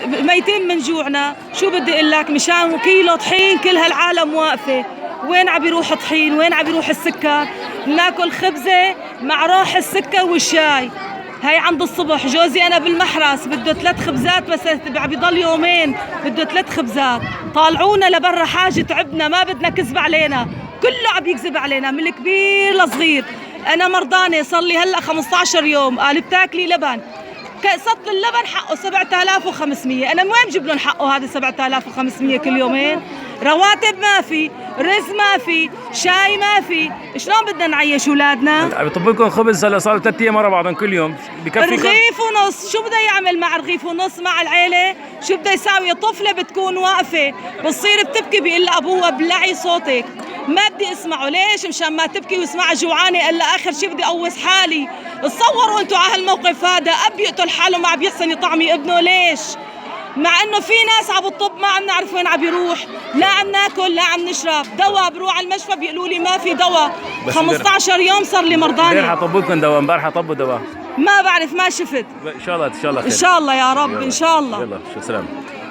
ميتين من جوعنا. شو بدي اقول لك، مشان كيلو طحين كل هالعالم واقفه. وين عم يروح طحين؟ وين عم يروح السكر؟ ناكل خبزه مع روح السكر والشاي. هاي عند الصبح. جوزي انا بالمحرس بده 3 خبزات بس عم بيضل يومين، بده 3 خبزات. طالعونا لبرا حاجه، تعبنا، ما بدنا كذب علينا، كله عم يكذب علينا من الكبير لصغير. انا مرضانه صار لي هلا 15 يوم. قال بتاكلي لبن؟ سطل اللبن حقه 7500. انا من وين بجيب لهم حقه هذا 7500 كل يومين؟ رواتب ما في، رز ما في، شاي ما في. شلون بدنا نعيش اولادنا؟ عم يطبوا لكم خبز هلا صار 3 ايام ورا بعضهم كل يوم، بكفيكم؟ رغيف ونص. شو بده يعمل مع رغيف ونص مع العيله؟ شو بده يساوي؟ طفله بتكون واقفه بتصير بتبكي، بيقول لابوها بلعي صوتك. ما بدي اسمعه. ليش؟ مشان ما تبكي واسمعها جوعانه. الا اخر شي بدي اقوس حالي. تصوروا انتم على هالموقف هذا، اب يقتل حاله ما عم يحسن يطعمي ابنه. ليش؟ مع انه في ناس عم بتطب ما عم نعرف وين عم يروح. لا عم ناكل لا عم نشرب. دواء بروح على المشفى بيقولوا لي ما في دواء. 15 يوم صار لي مرضانه. امبارح طبوا لكم دواء، امبارح طبوا دواء. ما بعرف، ما شفت. ان شاء الله ان شاء الله خير. ان شاء الله يا رب، ان شاء الله. يلا شو سلام.